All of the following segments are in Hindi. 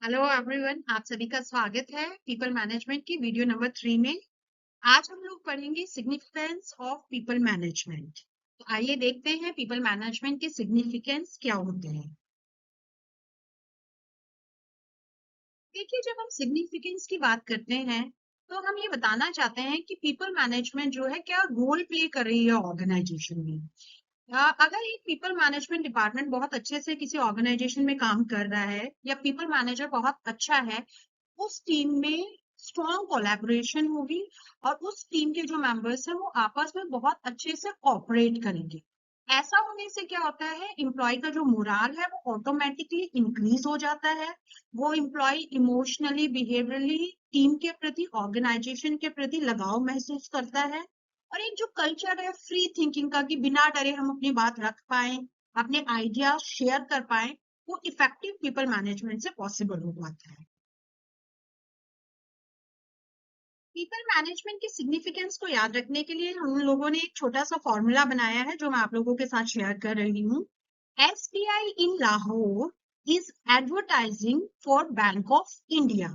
हेलो एवरीवन, आप सभी का स्वागत है पीपल मैनेजमेंट की वीडियो नंबर 3 में। आज हम लोग पढ़ेंगे सिग्निफिकेंस ऑफ पीपल मैनेजमेंट। तो आइए देखते हैं पीपल मैनेजमेंट के सिग्निफिकेंस क्या होते हैं। देखिए, जब हम सिग्निफिकेंस की बात करते हैं तो हम ये बताना चाहते हैं कि पीपल मैनेजमेंट जो है क्या रोल प्ले कर रही है ऑर्गेनाइजेशन में। अगर एक पीपल मैनेजमेंट डिपार्टमेंट बहुत अच्छे से किसी ऑर्गेनाइजेशन में काम कर रहा है या पीपल मैनेजर बहुत अच्छा है, उस टीम में स्ट्रॉन्ग कोलैबोरेशन होगी और उस टीम के जो मेंबर्स हैं वो आपस में बहुत अच्छे से कोऑपरेट करेंगे। ऐसा होने से क्या होता है, एम्प्लॉय का जो मोराल है वो ऑटोमेटिकली इंक्रीज हो जाता है। वो एम्प्लॉय इमोशनली बिहेवियरली टीम के प्रति ऑर्गेनाइजेशन के प्रति लगाव महसूस करता है। और एक जो कल्चर है फ्री थिंकिंग का कि बिना डरे हम अपनी बात रख पाए, अपने आइडिया शेयर कर पाए, वो इफेक्टिव पीपल मैनेजमेंट से पॉसिबल हो पाता है। पीपल मैनेजमेंट की सिग्निफिकेंस को याद रखने के लिए हम लोगों ने एक छोटा सा फॉर्मूला बनाया है जो मैं आप लोगों के साथ शेयर कर रही हूँ। SBI in Lahore is advertising for bank of India.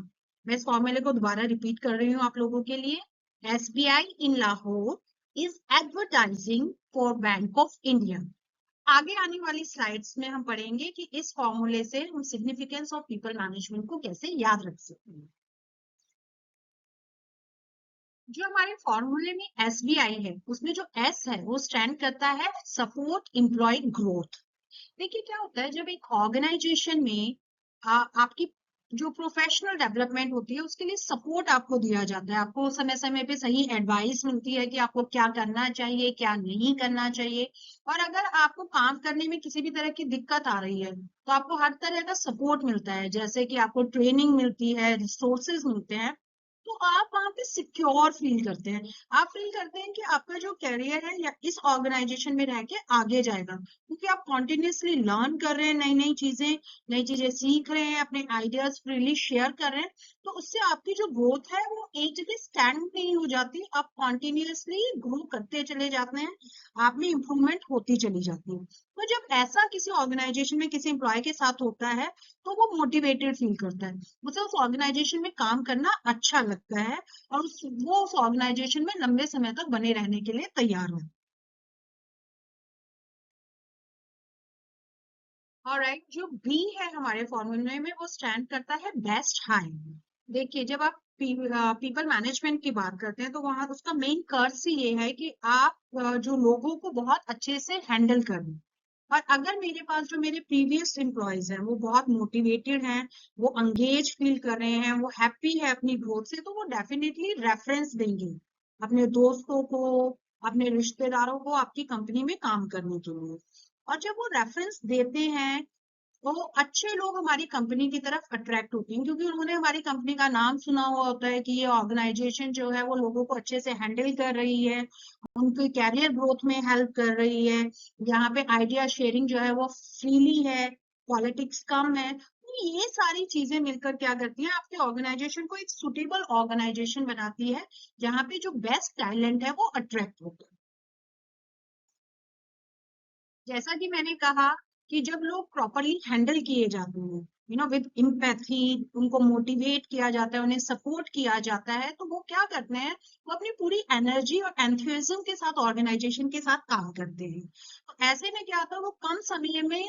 मैं इस फॉर्मूले को दोबारा रिपीट कर रही हूँ आप लोगों के लिए। SBI in Lahore is advertising for bank of India. आगे आने वाली स्लाइड्स में हम पढ़ेंगे कि इस फॉर्मूले से हम सिग्निफिकेंस ऑफ पीपल मैनेजमेंट को कैसे याद रख सकते हैं। जो हमारे फॉर्मूले में एसबीआई है उसमें जो एस है वो स्टैंड करता है सपोर्ट एम्प्लॉय ग्रोथ। देखिए, क्या होता है जब एक ऑर्गेनाइजेशन में आपकी जो प्रोफेशनल डेवलपमेंट होती है उसके लिए सपोर्ट आपको दिया जाता है, आपको समय समय पे सही एडवाइस मिलती है कि आपको क्या करना चाहिए क्या नहीं करना चाहिए। और अगर आपको काम करने में किसी भी तरह की दिक्कत आ रही है तो आपको हर तरह का सपोर्ट मिलता है, जैसे कि आपको ट्रेनिंग मिलती है, रिसोर्सेज मिलते हैं। तो आप वहां पे सिक्योर फील करते हैं। आप फील करते हैं कि आपका जो करियर है या इस ऑर्गेनाइजेशन में रह के आगे जाएगा, क्योंकि आप कॉन्टिन्यूसली लर्न कर रहे हैं, नई चीजें सीख रहे हैं, अपने आइडियाज फ्रीली शेयर कर रहे हैं। तो उससे आपकी जो ग्रोथ है वो एक जगह स्टैंड नहीं हो जाती, आप कॉन्टिन्यूसली ग्रो करते चले जाते हैं, आप में इम्प्रूवमेंट होती चली जाती है। तो जब ऐसा किसी ऑर्गेनाइजेशन में किसी एम्प्लॉय के साथ होता है तो वो मोटिवेटेड फील करता है, उसे उस ऑर्गेनाइजेशन में काम करना अच्छा लगता है और वो उस ऑर्गेनाइजेशन में लंबे समय तक बने रहने के लिए तैयार है। ऑलराइट, जो बी है हमारे फॉर्मूले में वो स्टैंड करता है बेस्ट हायर। देखिए, जब आप पीपल मैनेजमेंट की बात करते हैं तो वहां उसका मेन कर्स ही ये है कि आप जो लोगों को बहुत अच्छे से हैंडल करें। और अगर मेरे पास जो मेरे प्रीवियस एम्प्लॉयज हैं वो बहुत मोटिवेटेड हैं, वो अंगेज फील कर रहे हैं, वो हैप्पी है अपनी ग्रोथ से, तो वो डेफिनेटली रेफरेंस देंगे अपने दोस्तों को, अपने रिश्तेदारों को आपकी कंपनी में काम करने के लिए। और जब वो रेफरेंस देते हैं तो अच्छे लोग हमारी कंपनी की तरफ अट्रैक्ट होते हैं, क्योंकि उन्होंने हमारी कंपनी का नाम सुना हुआ होता है कि ये ऑर्गेनाइजेशन जो है वो लोगों को अच्छे से हैंडल कर रही है, उनके कैरियर ग्रोथ में हेल्प कर रही है, यहाँ पे आइडिया शेयरिंग जो है वो फ्रीली है, पॉलिटिक्स कम है। तो ये सारी चीजें मिलकर क्या करती हैं, आपके ऑर्गेनाइजेशन को एक सुटेबल ऑर्गेनाइजेशन बनाती है जहाँ पे जो बेस्ट टैलेंट है वो अट्रैक्ट होता है। जैसा कि मैंने कहा कि जब लोग प्रॉपरली हैंडल किए जाते हैं, विद इम्पैथी, उनको मोटिवेट किया जाता है, उन्हें सपोर्ट किया जाता है, तो वो क्या करते हैं, वो अपनी पूरी एनर्जी और एंथुसिज्म के साथ ऑर्गेनाइजेशन के साथ काम करते हैं। तो ऐसे में क्या होता है, वो कम समय में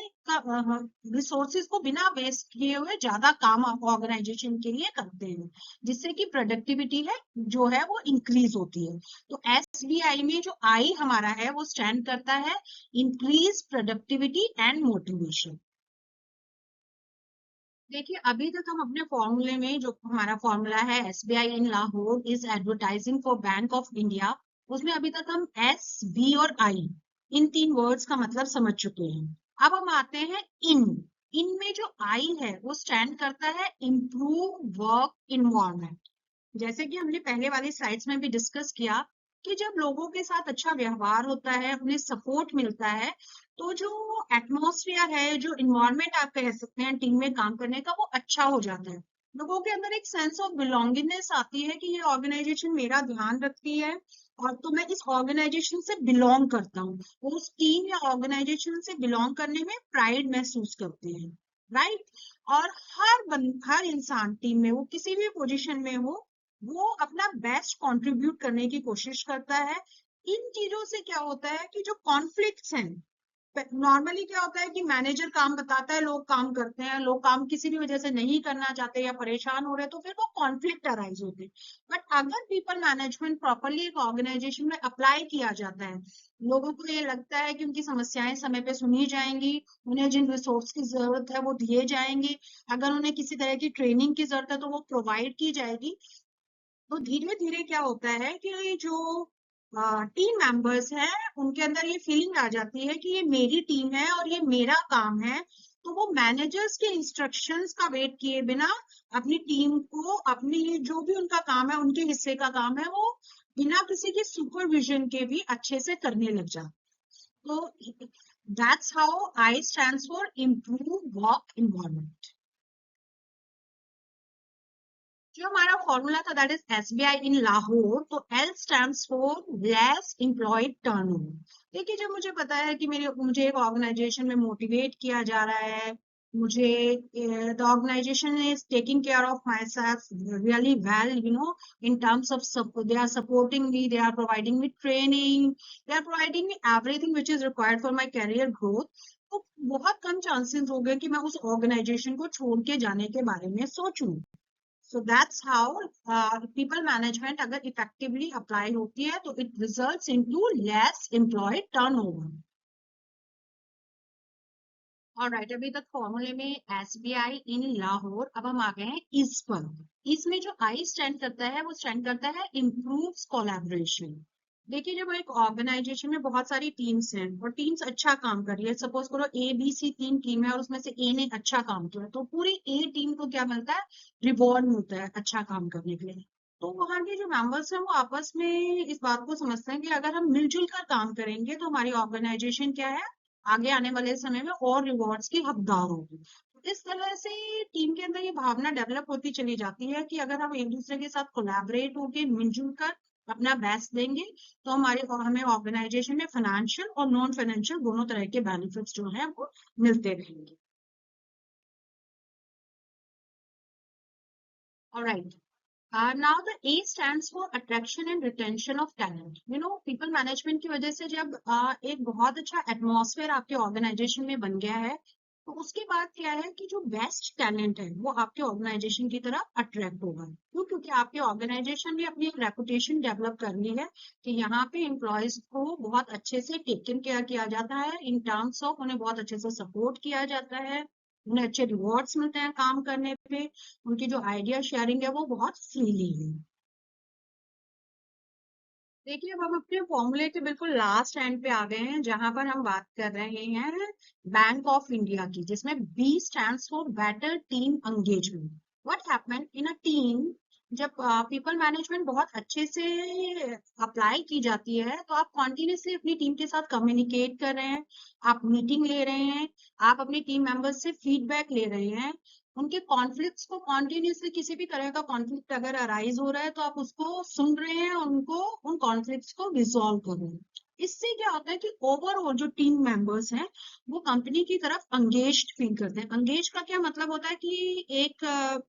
रिसोर्सेज को बिना वेस्ट किए हुए ज्यादा काम ऑर्गेनाइजेशन के लिए करते हैं, जिससे कि प्रोडक्टिविटी है जो है वो इंक्रीज होती है। तो एसबीआई में जो आई हमारा है वो स्टैंड करता है इंक्रीज प्रोडक्टिविटी एंड मोटिवेशन। देखिए, अभी तक हम अपने फॉर्मूले में जो हमारा फॉर्मूला है SBI in Lahore is advertising for bank of India, उसमें अभी तक हम एस बी और आई इन तीन वर्ड्स का मतलब समझ चुके हैं। अब हम आते हैं इन। इन में जो आई है वो स्टैंड करता है इम्प्रूव वर्क इन्वायरमेंट। जैसे कि हमने पहले वाली स्लाइड्स में भी डिस्कस किया कि जब लोगों के साथ अच्छा व्यवहार होता है, उन्हें सपोर्ट मिलता है, तो जो एटमॉस्फेयर है, जो इन्वायरमेंट आप कह सकते हैं टीम में काम करने का, वो अच्छा हो जाता है। लोगों के अंदर एक सेंस ऑफ बिलोंगिंगनेस आती है कि ये ऑर्गेनाइजेशन मेरा ध्यान रखती है और तो मैं इस ऑर्गेनाइजेशन से बिलोंग करता हूँ। वो उस टीम या ऑर्गेनाइजेशन से बिलोंग करने में प्राइड महसूस करते हैं। राइट। और हर इंसान टीम में, वो किसी भी पोजीशन में हो, वो अपना बेस्ट कंट्रीब्यूट करने की कोशिश करता है। इन चीजों से क्या होता है कि जो कॉन्फ्लिक्ट्स हैं, नॉर्मली क्या होता है कि मैनेजर काम बताता है, लोग काम करते हैं, लोग काम किसी भी वजह से नहीं करना चाहते या परेशान हो रहे हैं, तो फिर वो कॉन्फ्लिक्ट अराइज होते हैं। बट अगर पीपल मैनेजमेंट प्रॉपरली एक ऑर्गेनाइजेशन में अप्लाई किया जाता है, लोगों को ये लगता है कि उनकी समस्याएं समय पे सुनी जाएंगी, उन्हें जिन रिसोर्स की जरूरत है वो दिए जाएंगे, अगर उन्हें किसी तरह की ट्रेनिंग की जरूरत है तो वो प्रोवाइड की जाएगी, तो धीरे धीरे क्या होता है कि जो टीम मेंबर्स हैं, उनके अंदर ये फीलिंग आ जाती है कि ये मेरी टीम है और ये मेरा काम है। तो वो मैनेजर्स के इंस्ट्रक्शंस का वेट किए बिना अपनी टीम को, अपनी जो भी उनका काम है, उनके हिस्से का काम है, वो बिना किसी के सुपरविजन के भी अच्छे से करने लग जाते। तो that's how I stands for improve work environment. जो हमारा फॉर्मूला था दैट इज एसबीआई इन लाहौर, तो L stands for less employed turnover. देखिए, जब मुझे पता है कि मुझे एक ऑर्गेनाइजेशन में मोटिवेट किया जा रहा है, मुझे the organization is taking care of my self really well, in terms of they are supporting me, they are providing me training, they are providing me everything which is required for my career growth, तो बहुत कम चांसेस हो गए कि मैं उस ऑर्गेनाइजेशन को छोड़ के जाने के बारे में सोचूं। So that's how people management अगर effectively apply होती है तो it results into less employee turnover. और राइट, अभी तक फॉर्मूले में एसबीआई इन लाहौर, अब हम आ गए हैं इस पर। इसमें जो आई स्टैंड करता है वो स्टैंड करता है इम्प्रूव्स कोलैबोरेशन। देखिए, जब एक ऑर्गेनाइजेशन में बहुत सारी टीम्स हैं और टीम्स अच्छा काम कर रही है, सपोज करो ए बी सी तीन टीम है और उसमें से ए ने अच्छा काम किया, तो पूरी ए टीम को क्या मिलता है? रिवॉर्ड मिलता है अच्छा काम करने के लिए। तो वहां के जो मेंबर्स हैं वो आपस में इस बात को समझते हैं कि अगर हम मिलजुल कर काम करेंगे तो हमारी ऑर्गेनाइजेशन क्या है, आगे आने वाले समय में और रिवॉर्ड्स की हकदार होगी। तो इस तरह से टीम के अंदर ये भावना डेवलप होती चली जाती है कि अगर हम एक दूसरे के साथ कोलैबोरेट होकर मिलजुल कर अपना बेस्ट देंगे तो हमें ऑर्गेनाइजेशन में फाइनेंशियल और नॉन फाइनेंशियल दोनों तरह के बेनिफिट्स जो हैं वो मिलते रहेंगे। Alright, now the A stands for attraction and retention of talent. people management की वजह से जब एक बहुत अच्छा एटमॉस्फेयर आपके ऑर्गेनाइजेशन में बन गया है, तो उसके बाद क्या है कि जो बेस्ट टैलेंट है वो आपके ऑर्गेनाइजेशन की तरफ अट्रैक्ट होगा। क्यों? क्योंकि आपके ऑर्गेनाइजेशन ने अपनी एक रेपुटेशन डेवलप कर ली है कि यहाँ पे एम्प्लॉयज को बहुत अच्छे से टेकन केयर किया जाता है, इन टर्म्स ऑफ उन्हें बहुत अच्छे से सपोर्ट किया जाता है, उन्हें अच्छे रिवॉर्ड्स मिलते हैं काम करने पे, उनकी जो आइडिया शेयरिंग है वो बहुत फ्रीली है। देखिए, अब हम अपने फॉर्मूले के बिल्कुल लास्ट एंड पे आ गए हैं, जहां पर हम बात कर रहे हैं बैंक ऑफ इंडिया की, जिसमें B stands for better team engagement. What happen in a team, जब पीपल मैनेजमेंट बहुत अच्छे से अप्लाई की जाती है तो आप कॉन्टिन्यूसली अपनी टीम के साथ कम्युनिकेट कर रहे हैं, आप मीटिंग ले रहे हैं, आप अपनी टीम मेंबर्स से फीडबैक ले रहे हैं, उनके कॉन्फ्लिक्ट्स को कॉन्टिन्यूसली, किसी भी तरह का कॉन्फ्लिक्ट अगर अराइज हो रहा है तो आप उसको सुन रहे हैं, उनको उन कॉन्फ्लिक्ट्स को रिजॉल्व कर रहे हैं। इससे क्या होता है कि ओवरऑल जो टीम मेंबर्स हैं वो कंपनी की तरफ अंगेज्ड फील करते हैं। अंगेज का क्या मतलब होता है कि एक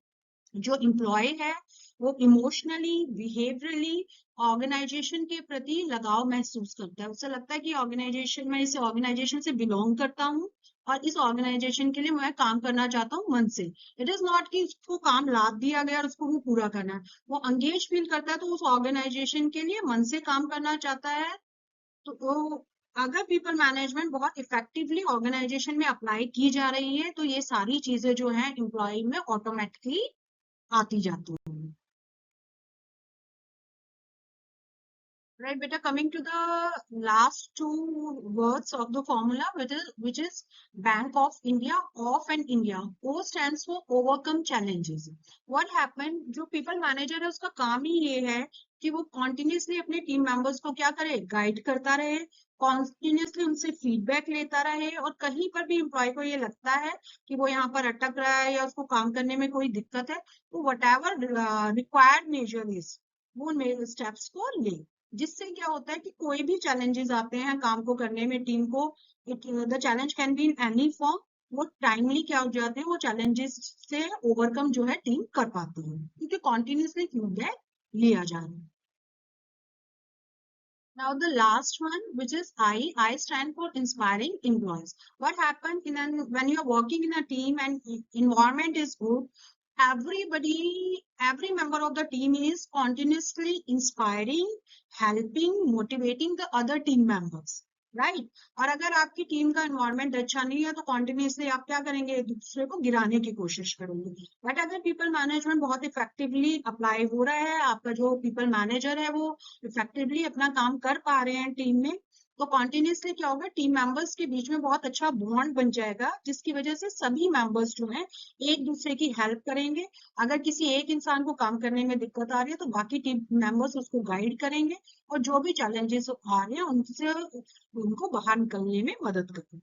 जो एम्प्लॉय है वो इमोशनली, बिहेवियरली ऑर्गेनाइजेशन के प्रति लगाव महसूस करता है, उसे लगता है कि ऑर्गेनाइजेशन, मैं इस ऑर्गेनाइजेशन से बिलोंग करता हूँ और इस ऑर्गेनाइजेशन के लिए मैं काम करना चाहता हूँ मन से। इट इज नॉट कि उसको काम लाद दिया गया और उसको वो पूरा करना है, वो अंगेज फील करता है तो उस ऑर्गेनाइजेशन के लिए मन से काम करना चाहता है। तो वो, अगर पीपल मैनेजमेंट बहुत इफेक्टिवली ऑर्गेनाइजेशन में अप्लाई की जा रही है तो ये सारी चीजें जो है एम्प्लॉय में ऑटोमेटिकली आती जाती है। Right, beta, coming to the last two words of the formula, which is Bank of India, of and India. O stands for overcome challenges. What happened? जो people manager है उसका काम ही ये है कि वो continuously अपने team members को क्या करे, गाइड करता रहे, कॉन्टिन्यूसली उनसे फीडबैक लेता रहे, और कहीं पर भी एम्प्लॉय को ये लगता है कि वो यहाँ पर अटक रहा है या उसको काम करने में कोई दिक्कत है, तो whatever required measure is, वो स्टेप्स को ले, जिससे क्या होता है कि कोई भी चैलेंजेस आते हैं काम को करने में टीम को, the challenge can be in any form, वो टाइमली क्या हो जाते हैं, वो चैलेंजेस से ओवरकम जो है टीम कर पाती है, क्योंकि कॉन्टिन्यूसली फीडबैक लिया जा रहा है। Now the last one, which is I stand for inspiring employees. What happens when you are working in a team and environment is good, every member of the team is continuously inspiring, helping, motivating the other team members. Right. और अगर आपकी टीम का एनवायरनमेंट अच्छा नहीं है तो कॉन्टिन्यूसली आप क्या करेंगे, एक दूसरे को गिराने की कोशिश करेंगे। बट अगर पीपल मैनेजमेंट बहुत इफेक्टिवली अप्लाई हो रहा है, आपका जो पीपल मैनेजर है वो इफेक्टिवली अपना काम कर पा रहे हैं टीम में, तो कॉन्टिन्यूसली क्या होगा, टीम मेंबर्स के बीच में बहुत अच्छा बॉन्ड बन जाएगा, जिसकी वजह से सभी मेंबर्स जो हैं एक दूसरे की हेल्प करेंगे। अगर किसी एक इंसान को काम करने में दिक्कत आ रही है तो बाकी टीम मेंबर्स उसको गाइड करेंगे, और जो भी चैलेंजेस आ रहे हैं उनसे उनको बाहर निकलने में मदद करेंगे।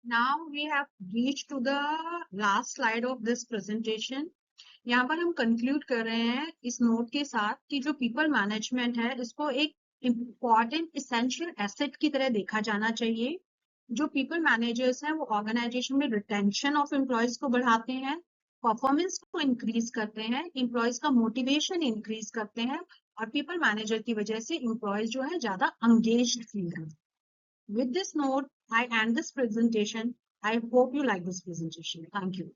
Now we have reached to the last slide of this presentation. यहाँ पर हम कंक्लूड कर रहे हैं इस नोट के साथ कि जो पीपल मैनेजमेंट है इसको एक इम्पॉर्टेंट इसेंशियल एसेट की तरह देखा जाना चाहिए। जो पीपल मैनेजर्स हैं वो ऑर्गेनाइजेशन में रिटेंशन ऑफ एम्प्लॉयज को बढ़ाते हैं, परफॉर्मेंस को इंक्रीज करते हैं, एम्प्लॉयज का मोटिवेशन इंक्रीज करते हैं, और पीपल मैनेजर की वजह से एम्प्लॉयज जो है ज्यादा एंगेज्ड फील करते हैं। With this note, I end this presentation. I hope you like this presentation. Thank you.